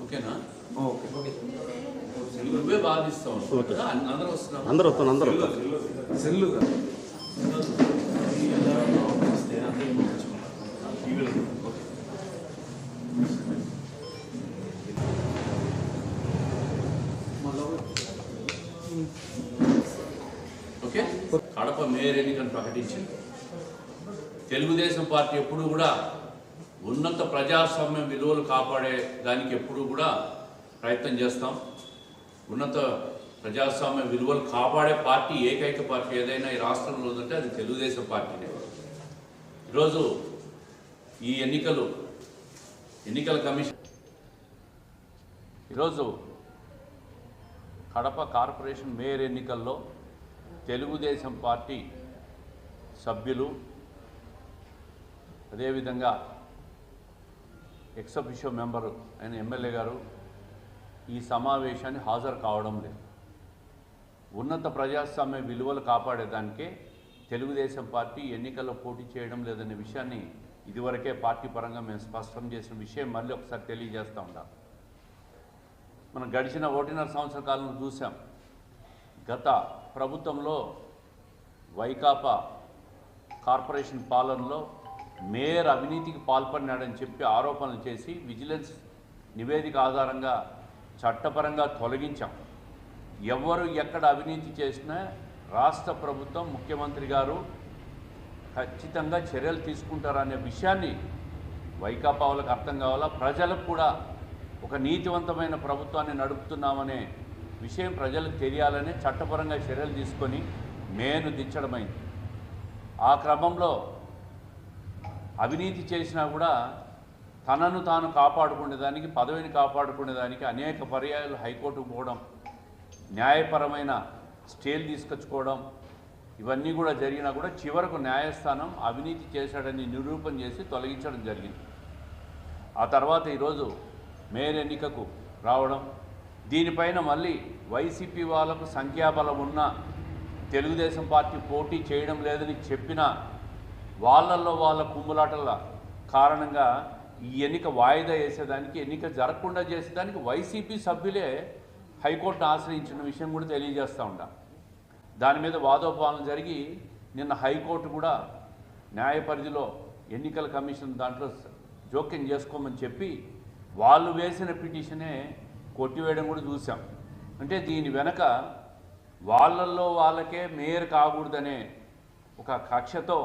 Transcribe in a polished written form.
ఓకేనా? ఓకే. నువ్వే బాధిస్తావు. అందరూ వస్తున్నారు. సెల్లుగా ఓకే. కడప మేయర్ ఎన్నికను ప్రకటించింది. తెలుగుదేశం పార్టీ ఎప్పుడు కూడా ఉన్నత ప్రజాస్వామ్య విలువలు కాపాడే దానికి ఎప్పుడు కూడా ప్రయత్నం చేస్తాం. ఉన్నత ప్రజాస్వామ్య విలువలు కాపాడే పార్టీ ఏకైక పార్టీ ఏదైనా ఈ రాష్ట్రంలో ఉందంటే అది తెలుగుదేశం పార్టీనే. ఈరోజు ఈ ఎన్నికల కమిషన్ ఈరోజు కడప కార్పొరేషన్ మేయర్ ఎన్నికల్లో తెలుగుదేశం పార్టీ సభ్యులు అదేవిధంగా ఎక్స్ అఫిషియో మెంబరు అయిన ఎమ్మెల్యే గారు ఈ సమావేశాన్ని హాజరు కావడం లేదు. ఉన్నత ప్రజాస్వామ్య విలువలు కాపాడేదానికే తెలుగుదేశం పార్టీ ఎన్నికల్లో పోటీ చేయడం లేదనే విషయాన్ని ఇదివరకే పార్టీ పరంగా మేము స్పష్టం చేసిన విషయం మళ్ళీ ఒకసారి తెలియజేస్తూ ఉంటాం. మనం గడిచిన 1.5 సంవత్సర కాలంలో చూసాం. గత ప్రభుత్వంలో వైకాపా కార్పొరేషన్ పాలనలో మేయర్ అవినీతికి పాల్పడినాడని చెప్పి ఆరోపణలు చేసి విజిలెన్స్ నివేదిక ఆధారంగా చట్టపరంగా తొలగించాం. ఎవరు ఎక్కడ అవినీతి చేసినా రాష్ట్ర ప్రభుత్వం ముఖ్యమంత్రి గారు ఖచ్చితంగా చర్యలు తీసుకుంటారనే విషయాన్ని వైకాపా వాళ్ళకి అర్థం కావాలా, ప్రజలకు కూడా ఒక నీతివంతమైన ప్రభుత్వాన్ని నడుపుతున్నామనే విషయం ప్రజలకు తెలియాలని చట్టపరంగా చర్యలు తీసుకొని మేయర్ను దించడమైంది. ఆ క్రమంలో అవినీతి చేసినా కూడా తనను తాను కాపాడుకునేదానికి, పదవిని కాపాడుకునేదానికి అనేక పర్యాయాలు హైకోర్టుకు పోవడం, న్యాయపరమైన స్టేలు తీసుకొచ్చుకోవడం ఇవన్నీ కూడా జరిగినా కూడా చివరకు న్యాయస్థానం అవినీతి చేశాడని నిరూపణ చేసి తొలగించడం జరిగింది. ఆ తర్వాత ఈరోజు మేయర్ ఎన్నికకు రావడం, దీనిపైన మళ్ళీ వైసీపీ వాళ్ళకు సంఖ్యాబలం ఉన్న తెలుగుదేశం పార్టీ పోటీ చేయడం లేదని చెప్పిన వాళ్ళల్లో వాళ్ళ కుమ్ములాటల కారణంగా ఈ ఎన్నిక వాయిదా వేసేదానికి, ఎన్నిక జరగకుండా చేసేదానికి వైసీపీ సభ్యులే హైకోర్టును ఆశ్రయించిన విషయం కూడా తెలియజేస్తూ ఉంటాం. దాని మీద వాదోపవాదం జరిగి నిన్న హైకోర్టు కూడా న్యాయ పరిధిలో ఎన్నికల కమిషన్ దాంట్లో జోక్యం చేసుకోమని చెప్పి వాళ్ళు వేసిన పిటిషనే కొట్టివేయడం కూడా చూసాం. అంటే దీని వెనక వాళ్ళల్లో వాళ్ళకే మేయర్ కాకూడదనే ఒక కక్షతో